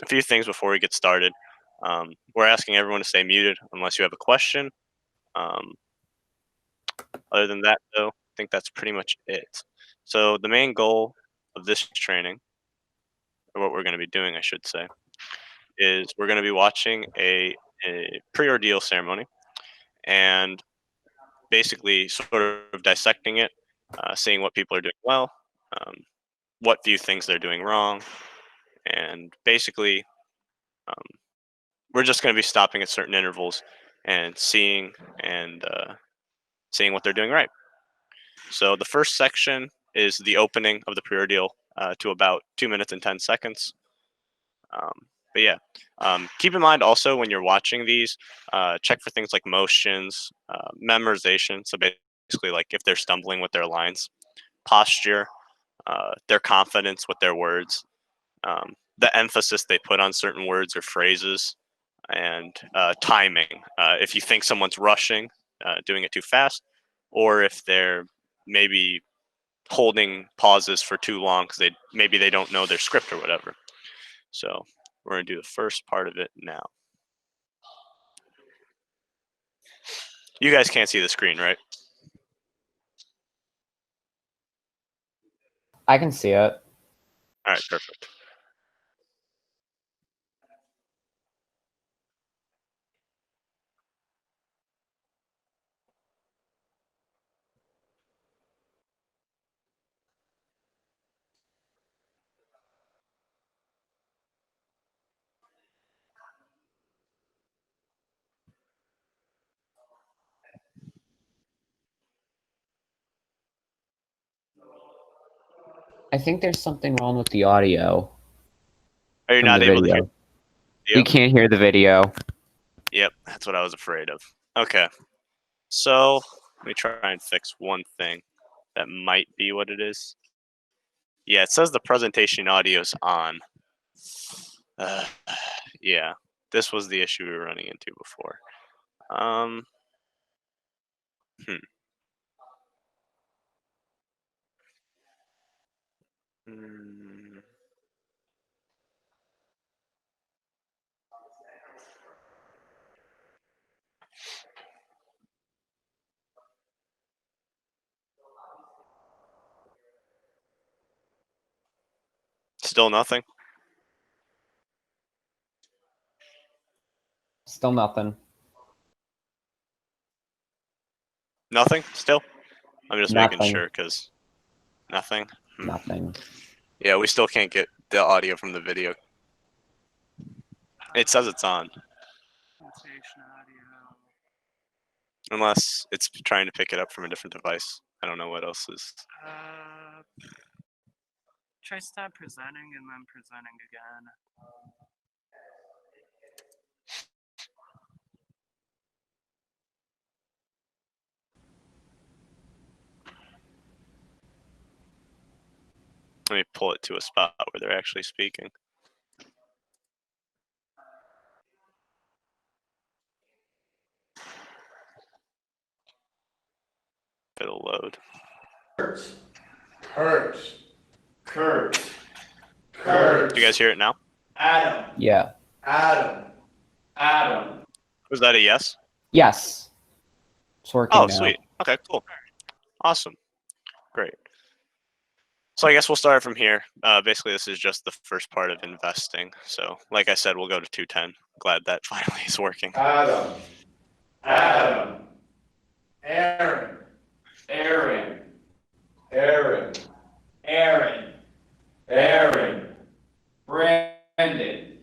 a few things before we get started. We're asking everyone to stay muted unless you have a question. Um, Other than that, though, I think that's pretty much it. So the main goal of this training, or what we're going to be doing, I should say, is we're going to be watching a pre-ordeal ceremony and basically sort of dissecting it, seeing what people are doing well, um, what few things they're doing wrong, and basically um, we're just going to be stopping at certain intervals and seeing what they're doing right. So the first section is the opening of the pre-ordeal to about 2 minutes and 10 seconds. Um, but yeah, keep in mind also when you're watching these, check for things like motions, memorization. So basically, like if they're stumbling with their lines, posture, their confidence with their words, the emphasis they put on certain words or phrases, and timing. If you think someone's rushing, doing it too fast, or if they're maybe holding pauses for too long because they don't know their script or whatever. So we're gonna do the first part of it now. You guys can't see the screen, right? I can see it. All right, perfect. I think there's something wrong with the audio Are you from not the able to hear video. the We video? can't hear the video. Yep, that's what I was afraid of. Okay, so let me try and fix one thing. That might be what it is. Yeah, it says the presentation audio is on. Uh, yeah, this was the issue we were running into before. Um, hmm. Mm, Still nothing. Still nothing. Nothing. Still. I'm just making Nothing. sure because nothing. Nothing. Yeah, we still can't get the audio from the video. It says it's on, unless it's trying to pick it up from a different device. I don't know what else is. Try stop presenting and then presenting again. Let me pull it to a spot where they're actually speaking. It'll load. Kurt. Do you guys hear it now? Adam. Yeah. Adam. Was that a yes? Yes. It's working Oh, now. sweet. Okay, cool. Awesome. Great. So I guess we'll start from here. Basically, this is just the first part of investing. So, like I said, we'll go to 210. Glad that finally is working. Adam. Aaron. Brandon.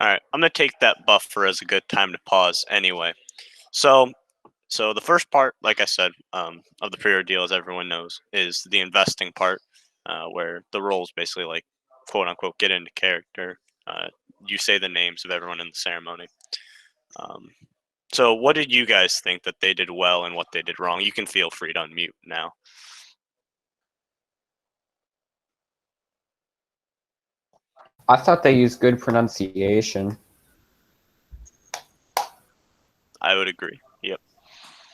All right, I'm gonna take that buffer as a good time to pause anyway. So, the first part, like I said, of the pre-ordeal, as everyone knows, is the investing part, where the roles basically like quote unquote get into character. You say the names of everyone in the ceremony. Um, so, what did you guys think that they did well and what they did wrong? You can feel free to unmute now. I thought they used good pronunciation. I would agree. Yep,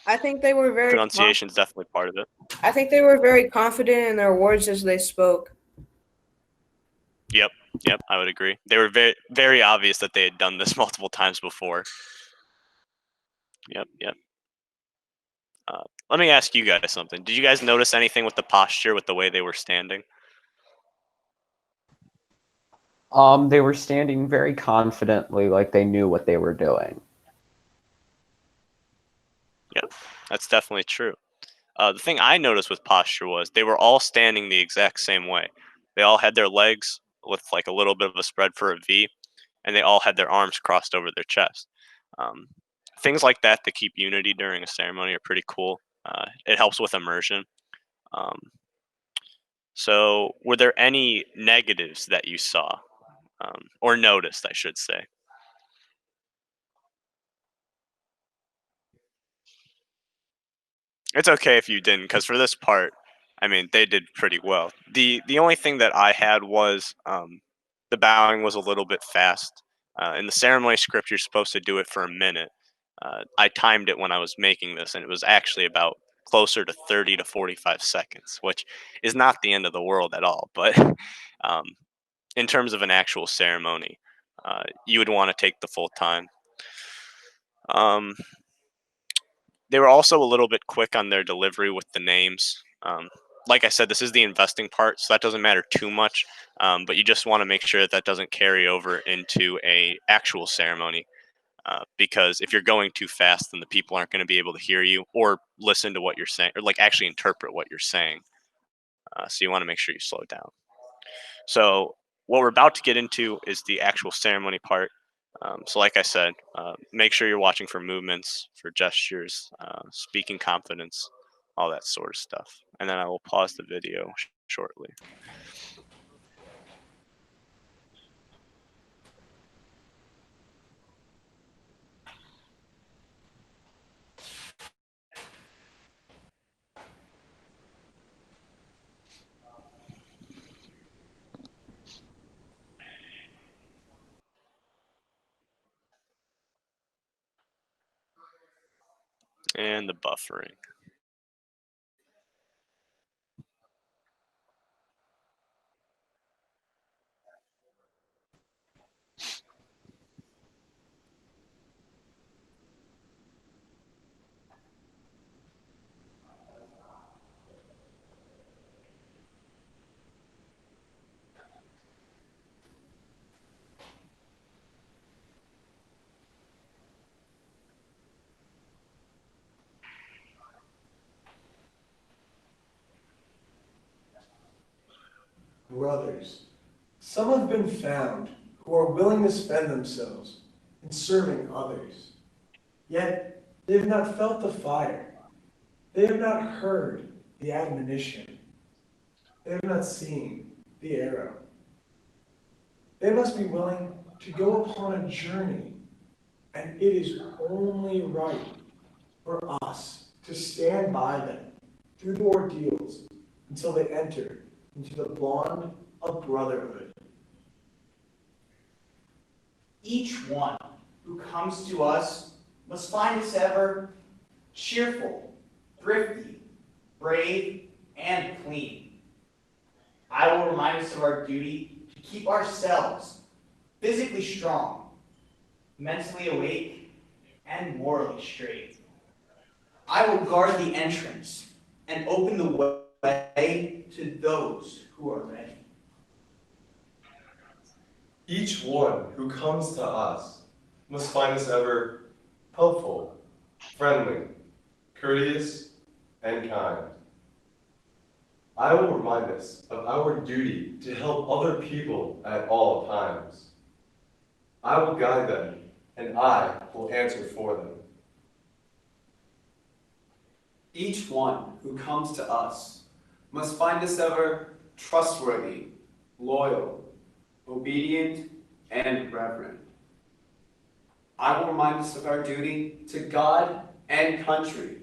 I think they were very pronunciation is definitely part of it. I think they were very confident in their words as they spoke. Yep, I would agree. They were very, very obvious that they had done this multiple times before. Yep. Let me ask you guys something. Did you guys notice anything with the posture, with the way they were standing? They were standing very confidently, like they knew what they were doing. Yep, that's definitely true. The thing I noticed with posture was they were all standing the exact same way. They all had their legs with like a little bit of a spread for a V, and they all had their arms crossed over their chest. Um, Things like that keep unity during a ceremony are pretty cool. It helps with immersion. Um, so, were there any negatives that you saw or noticed, I should say? It's okay if you didn't, because for this part, I mean, they did pretty well. The only thing that I had was the bowing was a little bit fast. In the ceremony script, you're supposed to do it for a minute. I timed it when I was making this, and it was actually about closer to 30 to 45 seconds, which is not the end of the world at all. But um, in terms of an actual ceremony, you would want to take the full time. Um, they were also a little bit quick on their delivery with the names. Like I said, this is the investing part, so that doesn't matter too much. But you just want to make sure that that doesn't carry over into a actual ceremony. Because if you're going too fast, then the people aren't going to be able to hear you or listen to what you're saying, or like actually interpret what you're saying. So you want to make sure you slow down. So what we're about to get into is the actual ceremony part. So like I said, make sure you're watching for movements, for gestures, speaking confidence, all that sort of stuff. And then I will pause the video shortly. And the buffering. Brothers, some have been found who are willing to spend themselves in serving others. Yet they have not felt the fire. They have not heard the admonition. They have not seen the arrow. They must be willing to go upon a journey, and it is only right for us to stand by them through the ordeals until they enter into the bond of brotherhood. Each one who comes to us must find us ever cheerful, thrifty, brave, and clean. I will remind us of our duty to keep ourselves physically strong, mentally awake, and morally straight. I will guard the entrance and open the way to those who are ready. Each one who comes to us must find us ever helpful, friendly, courteous, and kind. I will remind us of our duty to help other people at all times. I will guide them, and I will answer for them. Each one who comes to us must find us ever trustworthy, loyal, obedient, and reverent. I will remind us of our duty to God and country.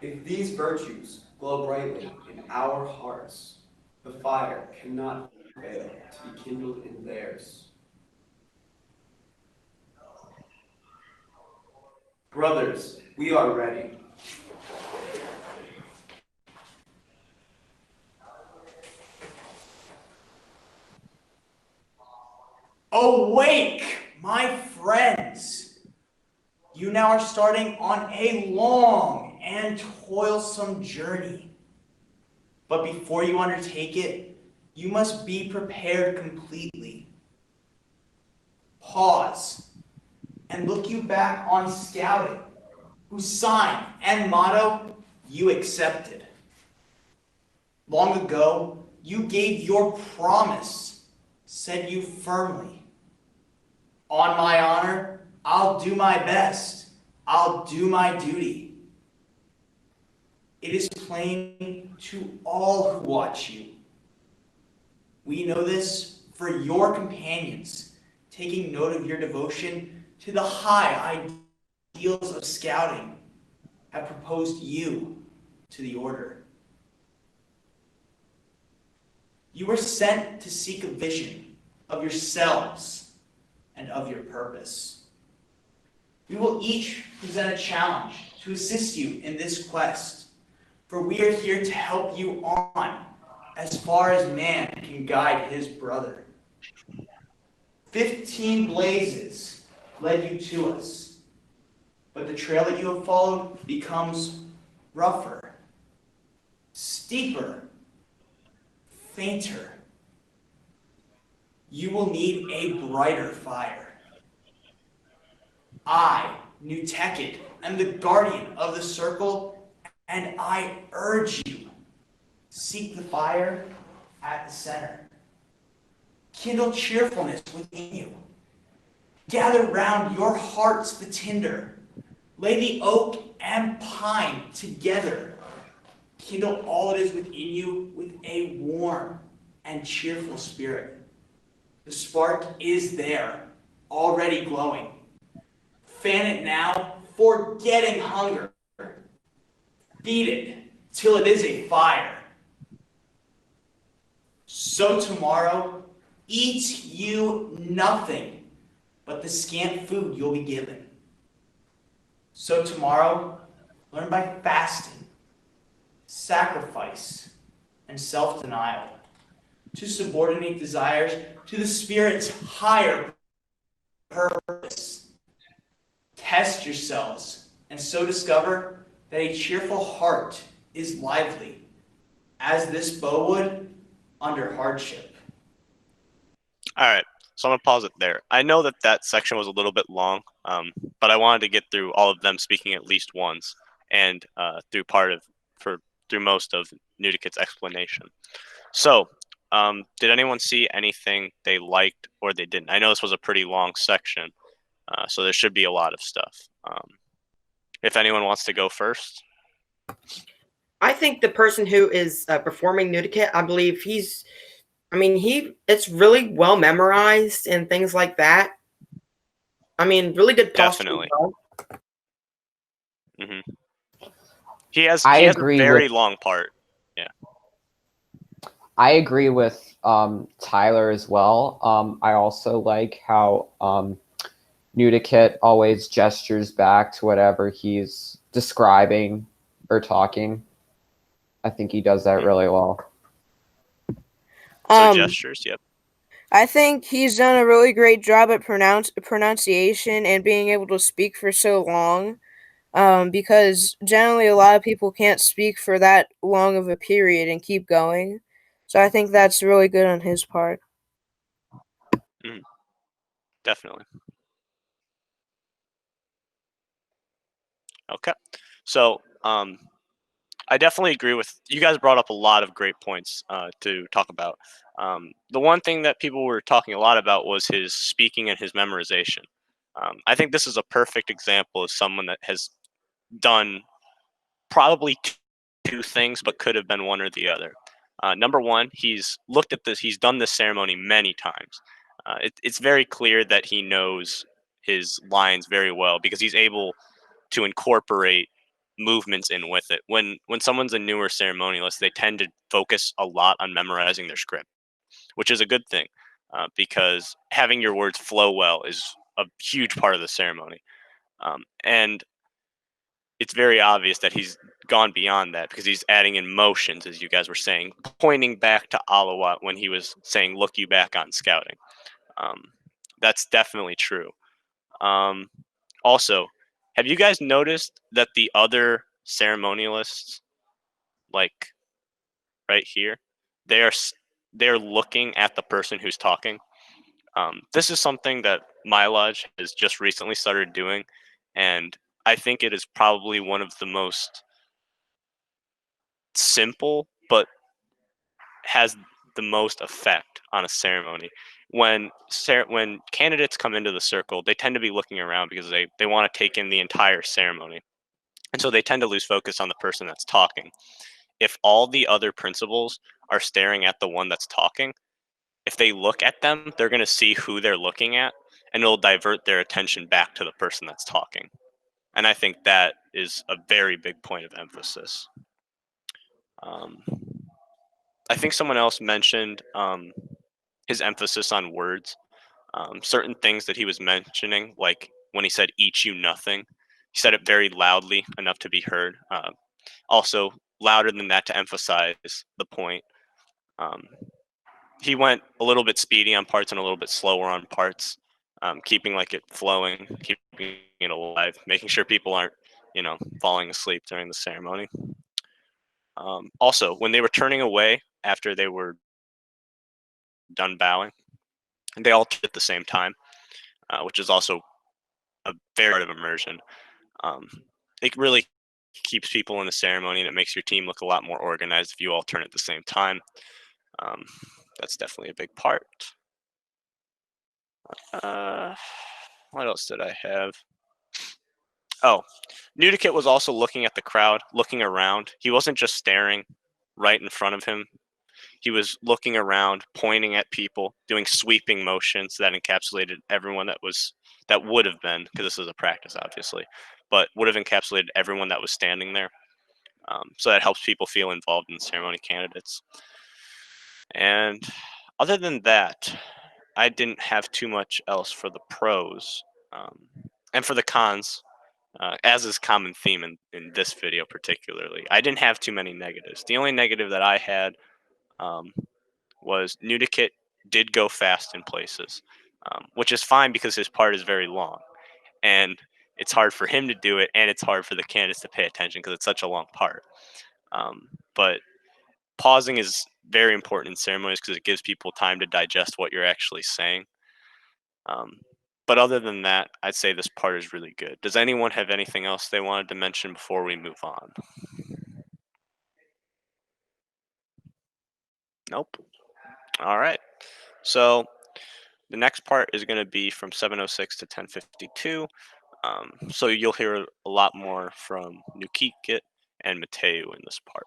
If these virtues glow brightly in our hearts, the fire cannot fail to be kindled in theirs. Brothers, we are ready. Awake, my friends! You now are starting on a long and toilsome journey. But before you undertake it, you must be prepared completely. Pause and look you back on scouting, whose sign and motto you accepted. Long ago, you gave your promise, said you firmly. On my honor, I'll do my best. I'll do my duty. It is plain to all who watch you. We know this for your companions, taking note of your devotion to the high ideals of scouting, have proposed you to the order. You were sent to seek a vision of yourselves and of your purpose. We will each present a challenge to assist you in this quest, for we are here to help you on as far as man can guide his brother. 15 blazes led you to us, but the trail that you have followed becomes rougher, steeper, fainter. You will need a brighter fire. I, New Tekid, am the guardian of the circle, and I urge you, seek the fire at the center. Kindle cheerfulness within you. Gather round your hearts the tinder. Lay the oak and pine together. Kindle all that is within you with a warm and cheerful spirit. The spark is there, already glowing. Fan it now, forgetting hunger. Feed it till it is a fire. So tomorrow, eat you nothing but the scant food you'll be given. So tomorrow, learn by fasting, sacrifice, and self-denial to subordinate desires to the Spirit's higher purpose. Test yourselves and so discover that a cheerful heart is lively, as this bow would under hardship. All right, so I'm gonna pause it there. I know that that section was a little bit long, but I wanted to get through all of them speaking at least once, and through most of Nudikit's explanation. So, did anyone see anything they liked or they didn't? I know this was a pretty long section, so there should be a lot of stuff. If anyone wants to go first. I think the person who is performing Nudikit, I believe it's really well memorized and things like that. I mean, really good posture. Definitely. He has I a agree very with- long part. I agree with Tyler as well. I also like how Nudikit always gestures back to whatever he's describing or talking. I think he does that really well. So gestures, yep. I think he's done a really great job at pronunciation and being able to speak for so long. Because generally a lot of people can't speak for that long of a period and keep going. So I think that's really good on his part. Definitely. Okay. So, I definitely agree with you guys. Brought up a lot of great points to talk about. The one thing that people were talking a lot about was his speaking and his memorization. I think this is a perfect example of someone that has done probably two things, but could have been one or the other. Number one, he's looked at this. He's done this ceremony many times. It's very clear that he knows his lines very well because he's able to incorporate movements in with it. When someone's a newer ceremonialist, they tend to focus a lot on memorizing their script, which is a good thing because having your words flow well is a huge part of the ceremony. And it's very obvious that he's gone beyond that because he's adding in motions, as you guys were saying, pointing back to Alawat when he was saying, "Look you back on scouting." Um, that's definitely true. Also, have you guys noticed that the other ceremonialists, like right here, they're looking at the person who's talking? This is something that my lodge has just recently started doing, and I think it is probably one of the most simple but has the most effect on a ceremony. When candidates come into the circle, they tend to be looking around because they want to take in the entire ceremony. And so they tend to lose focus on the person that's talking. If all the other principals are staring at the one that's talking, if they look at them, they're going to see who they're looking at and it'll divert their attention back to the person that's talking. And I think that is a very big point of emphasis. I think someone else mentioned his emphasis on words. Certain things that he was mentioning, like when he said "eat you nothing," he said it very loudly enough to be heard. Also, louder than that to emphasize the point. Um, he went a little bit speedy on parts and a little bit slower on parts, keeping like it flowing, keeping it alive, making sure people aren't, falling asleep during the ceremony. Also, when they were turning away after they were done bowing, they all turned at the same time, which is also a very part of immersion. Um, it really keeps people in the ceremony and it makes your team look a lot more organized if you all turn at the same time. Um, that's definitely a big part. What else did I have? Oh, Nudikit was also looking at the crowd, looking around. He wasn't just staring right in front of him. He was looking around, pointing at people, doing sweeping motions that encapsulated everyone that would have been, because this is a practice, obviously, but would have encapsulated everyone that was standing there. So that helps people feel involved in the ceremony candidates. And other than that, I didn't have too much else for the pros. And for the cons, as is common theme in this video particularly, I didn't have too many negatives. The only negative that I had was Nudikit did go fast in places, which is fine because his part is very long. And it's hard for him to do it, and it's hard for the candidates to pay attention because it's such a long part. But pausing is very important in ceremonies because it gives people time to digest what you're actually saying. But other than that, I'd say this part is really good. Does anyone have anything else they wanted to mention before we move on? Nope. All right. So the next part is going to be from 7:06 to 10:52. So you'll hear a lot more from Nukikit and Mateo in this part.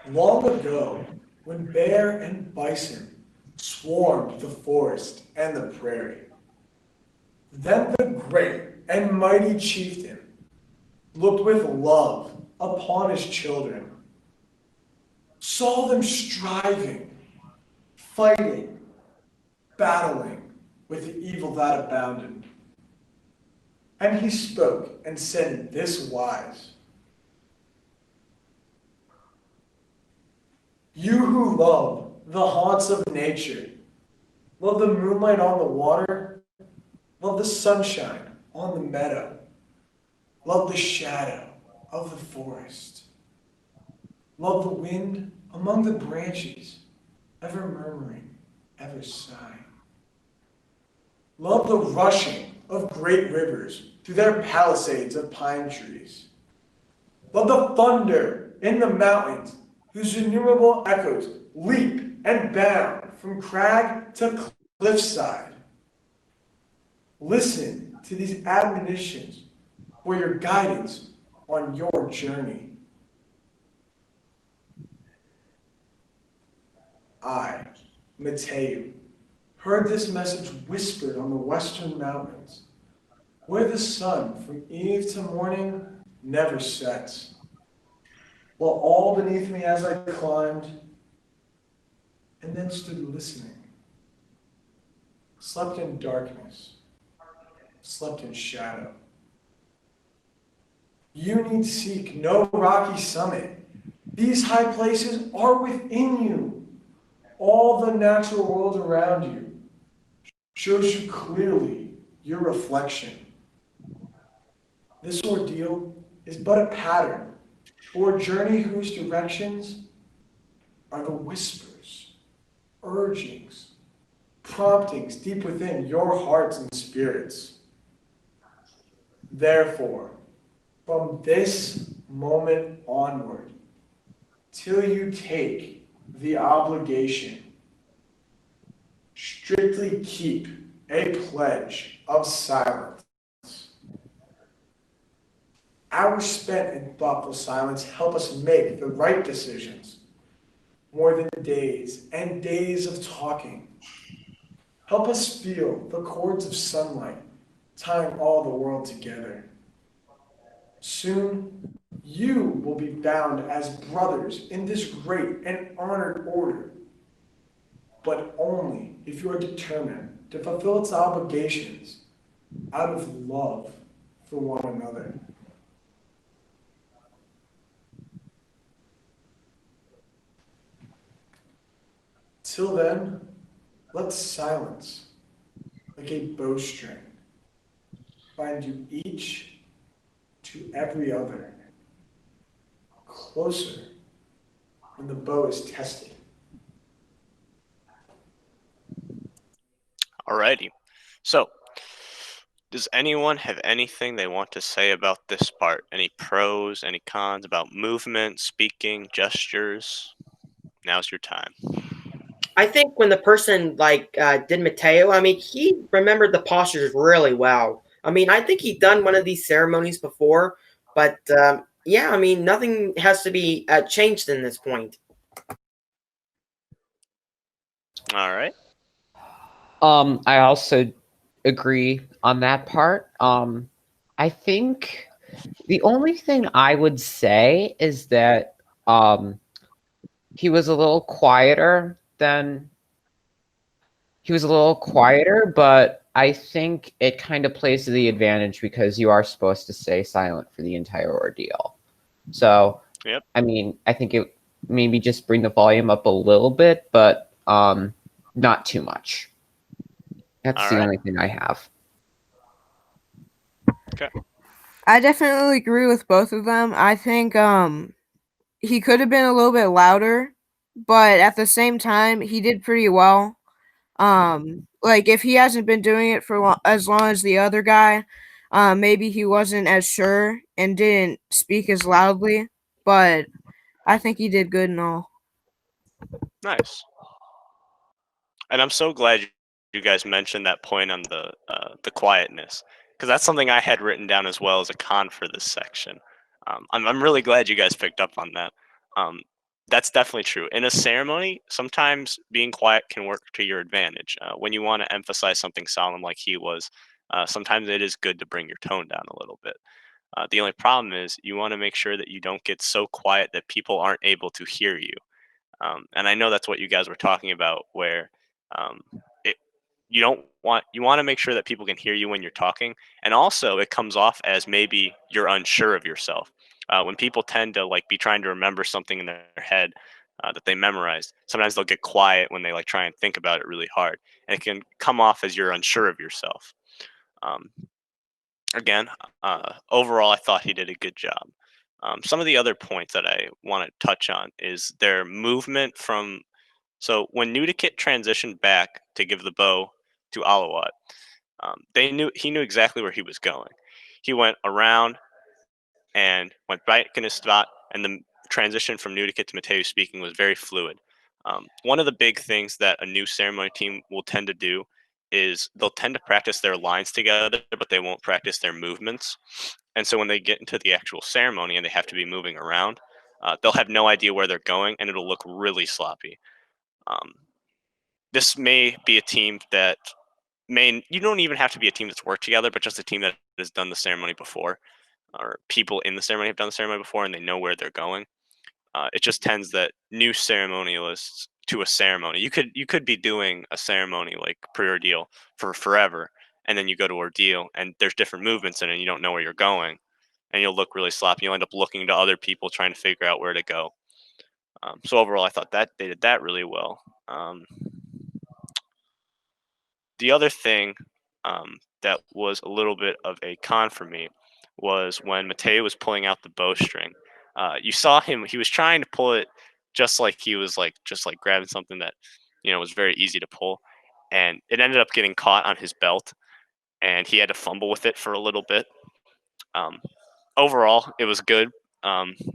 Long ago, when bear and bison swarmed the forest and the prairie, then the great and mighty chieftain looked with love upon his children, saw them striving, fighting, battling with the evil that abounded. And he spoke and said this wise: "You who love the haunts of nature. Love the moonlight on the water. Love the sunshine on the meadow. Love the shadow of the forest. Love the wind among the branches, ever murmuring, ever sighing. Love the rushing of great rivers through their palisades of pine trees. Love the thunder in the mountains, whose innumerable echoes leap and bound from crag to cliffside. Listen to these admonitions for your guidance on your journey. I, Mateo, heard this message whispered on the western mountains, where the sun from eve to morning never sets. While all beneath me as I climbed, and then stood listening, slept in darkness, slept in shadow. You need seek no rocky summit. These high places are within you. All the natural world around you shows you clearly your reflection. This ordeal is but a pattern for a journey whose directions are the whispers, urgings, promptings deep within your hearts and spirits. Therefore, from this moment onward, till you take the obligation, strictly keep a pledge of silence. Hours spent in thoughtful silence help us make the right decisions, more than days and days of talking. Help us feel the cords of sunlight tying all the world together. Soon, you will be bound as brothers in this great and honored order, but only if you are determined to fulfill its obligations out of love for one another. Till then, let silence, like a bowstring, bind you each to every other, closer when the bow is tested. Alrighty. So, does anyone have anything they want to say about this part? Any pros, any cons about movement, speaking, gestures? Now's your time. I think when the person did Mateo, I mean, he remembered the postures really well. I mean, I think he'd done one of these ceremonies before, but yeah, I mean, nothing has to be changed in this point. All right. I also agree on that part. I think the only thing I would say is that he was a little quieter, but I think it kind of plays to the advantage because you are supposed to stay silent for the entire ordeal. So, Yep. I mean, I think it maybe just bring the volume up a little bit, but not too much. That's All the right. only thing I have. Okay. I definitely agree with both of them. I think he could have been a little bit louder, but at the same time, he did pretty well. Like if he hasn't been doing it for as long as the other guy, maybe he wasn't as sure and didn't speak as loudly. But I think he did good and all. Nice. And I'm so glad you guys mentioned that point on the quietness, because that's something I had written down as well as a con for this section. I'm really glad you guys picked up on that. That's definitely true. In a ceremony, sometimes being quiet can work to your advantage. When you want to emphasize something solemn like he was, sometimes it is good to bring your tone down a little bit. The only problem is you want to make sure that you don't get so quiet that people aren't able to hear you. And I know that's what you guys were talking about, where it, you want to make sure that people can hear you when you're talking, and also it comes off as maybe you're unsure of yourself. When people tend to be trying to remember something in their head, that they memorized. Sometimes they'll get quiet when they like try and think about it really hard, and it can come off as you're unsure of yourself. Um, Again, overall, I thought he did a good job. Some of the other points that I want to touch on is their movement from. So when Nudikit transitioned back to give the bow to Alawat, he knew exactly where he was going. He went around and went back in his spot, and the transition from Nudikit to Mateo speaking was very fluid. One of the big things that a new ceremony team will tend to do is they'll tend to practice their lines together, but they won't practice their movements. And so when they get into the actual ceremony and they have to be moving around, they'll have no idea where they're going, and it'll look really sloppy. Um, this may be a team that you don't even have to be a team that's worked together, but just a team that has done the ceremony before, or people in the ceremony have done the ceremony before and they know where they're going. It just tends that new ceremonialists to a ceremony, you could be doing a ceremony like pre-ordeal for forever, and then you go to ordeal and there's different movements in it and you don't know where you're going, and you'll look really sloppy. You'll end up looking to other people trying to figure out where to go. So overall, I thought that they did that really well. The other thing that was a little bit of a con for me was when Mateo was pulling out the bowstring. You saw him; he was trying to pull it just like he was like just like grabbing something that was very easy to pull, and it ended up getting caught on his belt, and he had to fumble with it for a little bit. Um, Overall, it was good.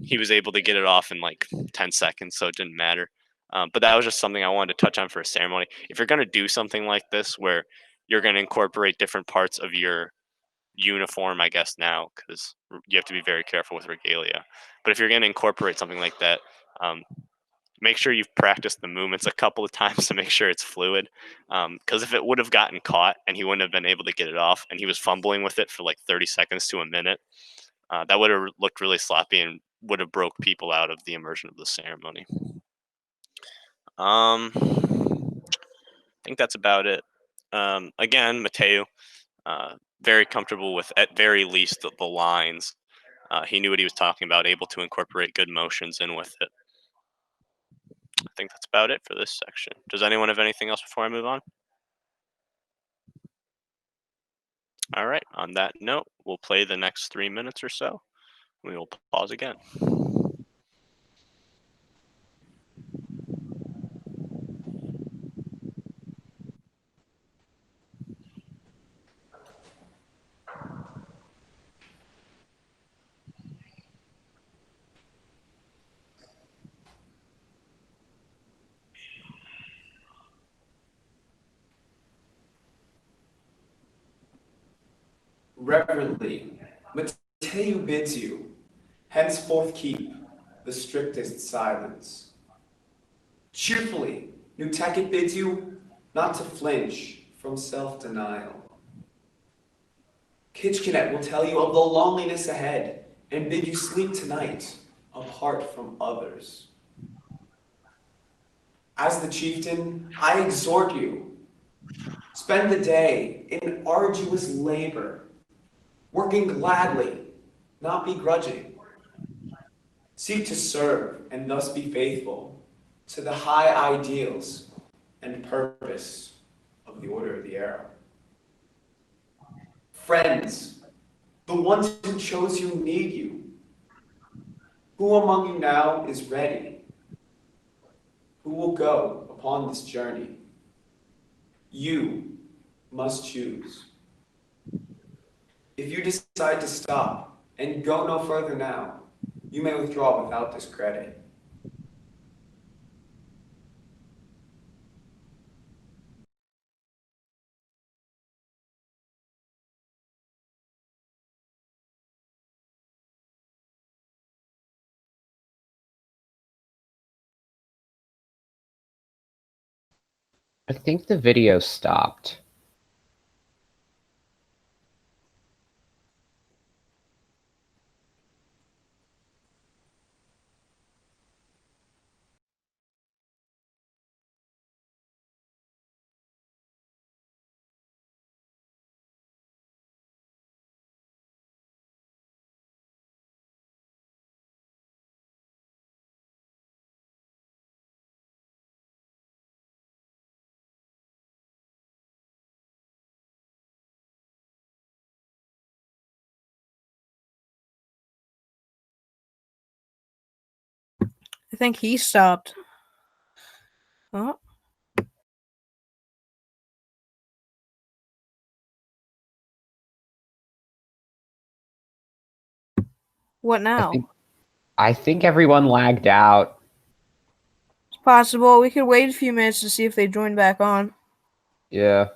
He was able to get it off in like 10 seconds, so it didn't matter. But that was just something I wanted to touch on for a ceremony. If you're going to do something like this, where you're going to incorporate different parts of your uniform, I guess now, because you have to be very careful with regalia. But if you're going to incorporate something like that, make sure you've practiced the movements a couple of times to make sure it's fluid. Because if it would have gotten caught and he wouldn't have been able to get it off, and he was fumbling with it for like 30 seconds to a minute, that would have looked really sloppy and would have broke people out of the immersion of the ceremony. I think that's about it. Again, Mateo, very comfortable with at very least the lines. He knew what he was talking about, able to incorporate good motions in with it. I think that's about it for this section. Does anyone have anything else before I move on? All right. On that note, we'll play the next 3 minutes or so. We will pause again. Reverently, Mateo bids you, henceforth keep the strictest silence. Cheerfully, Nutekit bids you not to flinch from self-denial. Kitchkanet will tell you of the loneliness ahead and bid you sleep tonight apart from others. As the chieftain, I exhort you, spend the day in arduous labor, working gladly, not begrudging. Seek to serve and thus be faithful to the high ideals and purpose of the Order of the Arrow. Friends, the ones who chose you need you. Who among you now is ready? Who will go upon this journey? You must choose. If you decide to stop and go no further now, you may withdraw without discredit. I think the video stopped. think he stopped. Oh. What I now? think everyone lagged out. It's possible. We could wait a few minutes to see if they join back on. Yeah.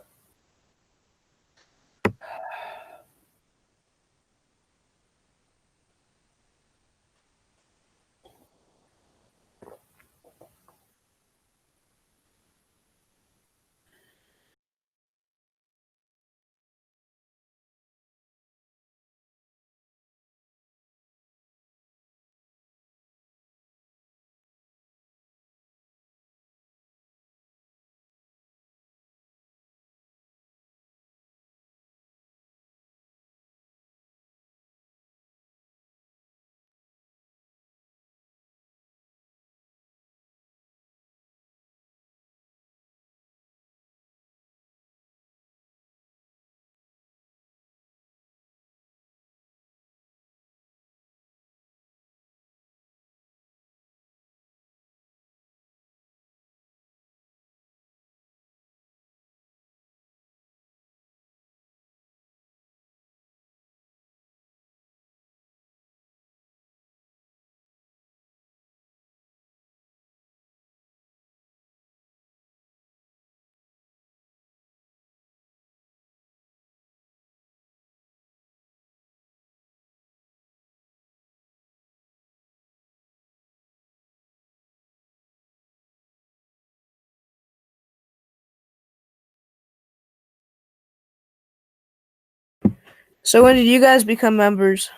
So when did you guys become members?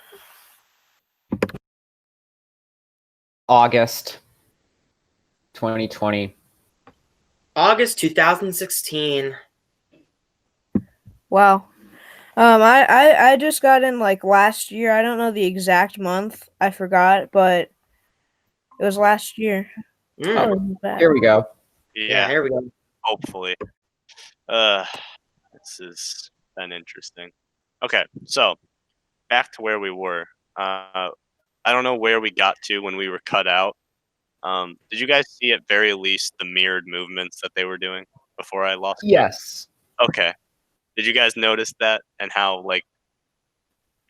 August 2020. August 2016. Wow. I just got in like last year. I don't know the exact month. I forgot, but it was last year. Mm. Oh, he's back. Here we go. Yeah, here we go. Hopefully. This has been interesting. Okay, so back to where we were. I don't know where we got to when we were cut out. Did you guys see at very least the mirrored movements that they were doing before I lost? Yes. Okay. Did you guys notice that and how like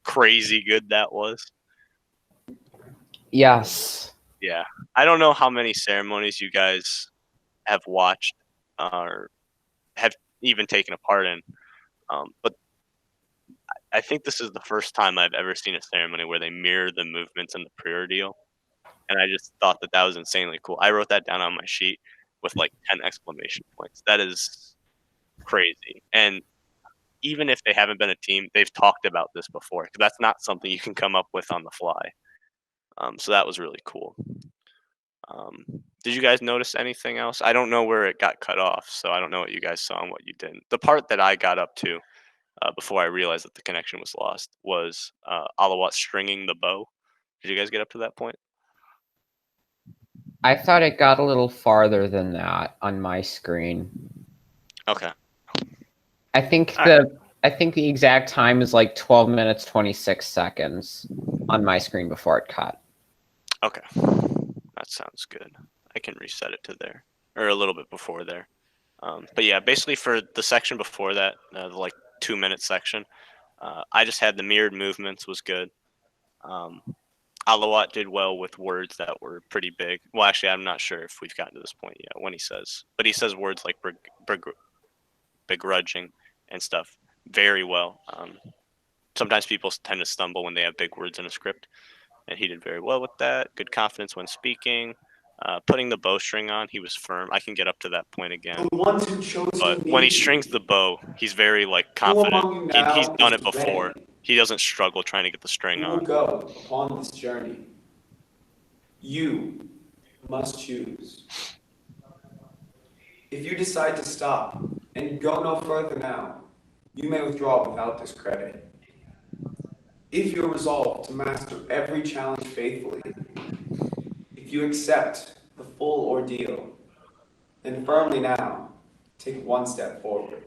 crazy good that was? Yes. Yeah. I don't know how many ceremonies you guys have watched or have even taken a part in. But I think this is the first time I've ever seen a ceremony where they mirror the movements in the prayer deal. And I just thought that that was insanely cool. I wrote that down on my sheet with like 10 exclamation points. That is crazy. And even if they haven't been a team, they've talked about this before. 'Cause that's not something you can come up with on the fly. So that was really cool. Did you guys notice anything else? I don't know where it got cut off, so I don't know what you guys saw and what you didn't. The part that I got up to before I realized that the connection was lost was Alawat stringing the bow. Did you guys get up to that point? I thought it got a little farther than that on my screen. Okay. I think All the exact time is like 12 minutes 26 seconds on my screen before it cut. Okay. That sounds good. I can reset it to there or a little bit before there. But yeah, basically for the section before that, the like 2 minute section, I just had the mirrored movements was good. Alawat did well with words that were pretty big. Well, actually, I'm not sure if we've gotten to this point yet when he says, but he says words like begrudging and stuff very well. Sometimes people tend to stumble when they have big words in a script, and he did very well with that. Good confidence when speaking. Putting the bowstring on, he was firm. I can get up to that point again. The ones who chose But me, when he strings the bow, he's very like who among confident. you now He's done is it before. ready? He doesn't struggle trying to get the string Who will on. go upon this journey? You must choose. If you decide to stop and go no further now, you may withdraw without this credit. If you're resolved to master every challenge faithfully, if you accept the full ordeal, then firmly now take one step forward.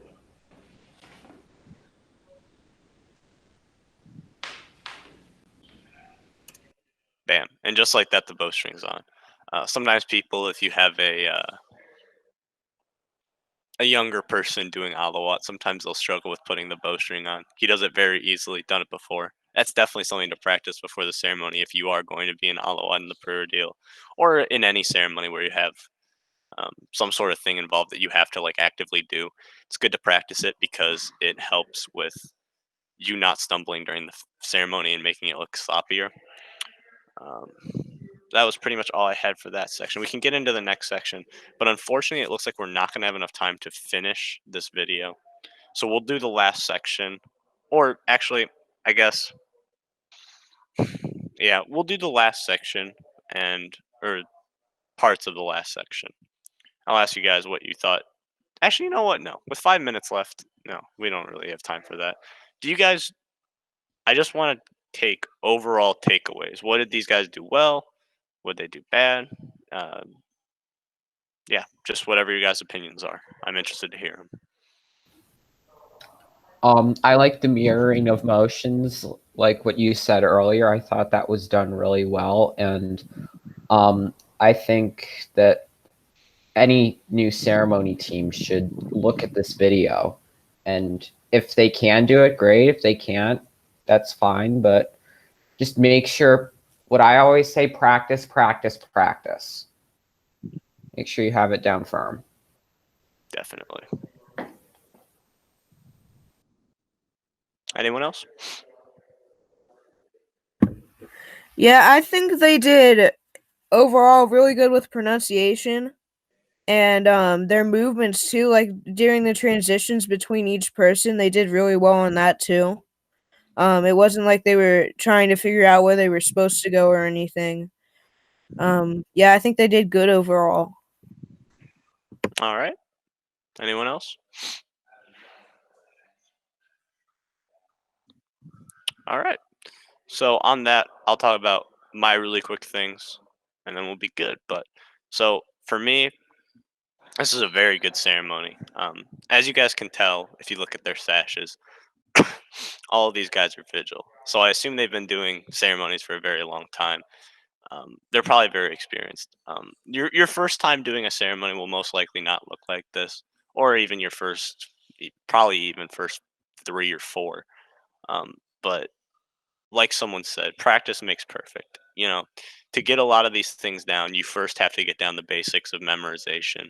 Bam. And just like that, the bowstring's on. Sometimes people, if you have a younger person doing Alawat, sometimes they'll struggle with putting the bowstring on. He does it very easily, done it before. That's definitely something to practice before the ceremony if you are going to be an Alawat in the prayer deal, or in any ceremony where you have some sort of thing involved that you have to like actively do. It's good to practice it because it helps with you not stumbling during the ceremony and making it look sloppier. Um, that was pretty much all I had for that section. We can get into the next section, but unfortunately, it looks like we're not going to have enough time to finish this video. So we'll do the last section, or actually, I guess, yeah, we'll do the last section or parts of the last section. I'll ask you guys what you thought. Actually, you know what? No, with 5 minutes left, no, we don't really have time for that. Do you guys? I just want to take overall takeaways. What did these guys do well? What did they do bad? Yeah, just whatever you guys' opinions are. I'm interested to hear them. I like the mirroring of motions, like what you said earlier. I thought that was done really well, and I think that any new ceremony team should look at this video, and if they can do it, great. If they can't, that's fine, but just make sure, what I always say, practice, practice, practice. Make sure you have it down firm. Definitely. Anyone else? Yeah, I think they did overall really good with pronunciation and their movements too. Like during the transitions between each person, they did really well on that too. It wasn't like they were trying to figure out where they were supposed to go or anything. Yeah, I think they did good overall. All right. Anyone else? All right. So on that, I'll talk about my really quick things, and then we'll be good. But so for me, this is a very good ceremony. As you guys can tell, if you look at their sashes, all of these guys are vigil. So I assume they've been doing ceremonies for a very long time. They're probably very experienced. Your first time doing a ceremony will most likely not look like this, or even your first, probably even first 3 or 4. But like someone said, practice makes perfect. You know, to get a lot of these things down, you first have to get down the basics of memorization,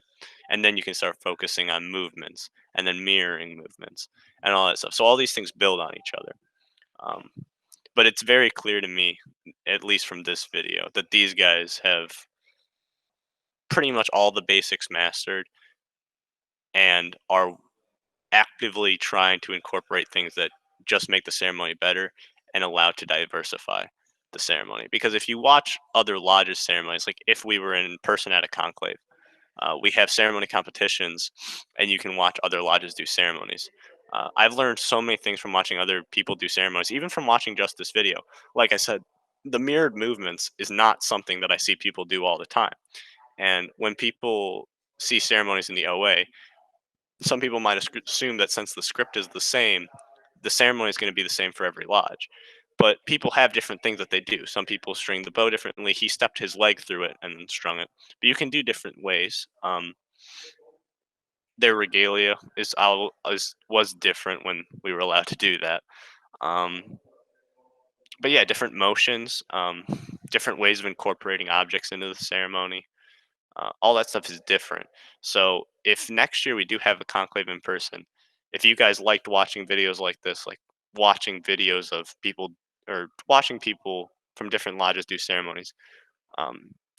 and then you can start focusing on movements and then mirroring movements and all that stuff. So all these things build on each other. But it's very clear to me, at least from this video, that these guys have pretty much all the basics mastered and are actively trying to incorporate things that just make the ceremony better and allow to diversify the ceremony. Because if you watch other lodges ceremonies, like if we were in person at a conclave, we have ceremony competitions and you can watch other lodges do ceremonies. I've learned so many things from watching other people do ceremonies, even from watching just this video. Like I said, the mirrored movements is not something that I see people do all the time. And when people see ceremonies in the OA, some people might assume that since the script is the same, the ceremony is going to be the same for every lodge. But people have different things that they do. Some people string the bow differently. He stepped his leg through it and then strung it. But you can do different ways. Their regalia was different when we were allowed to do that. But yeah, different motions, different ways of incorporating objects into the ceremony. All that stuff is different. So if next year we do have a conclave in person, if you guys liked watching videos like this, like watching videos of people or watching people from different lodges do ceremonies,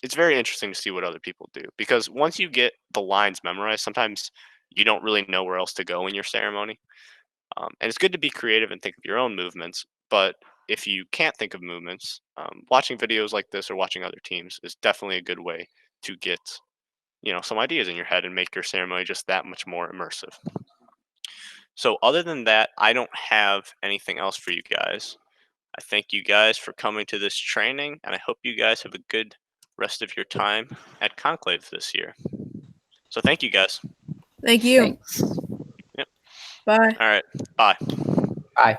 it's very interesting to see what other people do, because once you get the lines memorized, sometimes you don't really know where else to go in your ceremony. And it's good to be creative and think of your own movements. But if you can't think of movements, watching videos like this or watching other teams is definitely a good way to get, some ideas in your head and make your ceremony just that much more immersive. So other than that, I don't have anything else for you guys. I thank you guys for coming to this training, and I hope you guys have a good rest of your time at Conclave this year. So thank you guys. Thank you. Thanks. Bye. All right. Bye. Bye.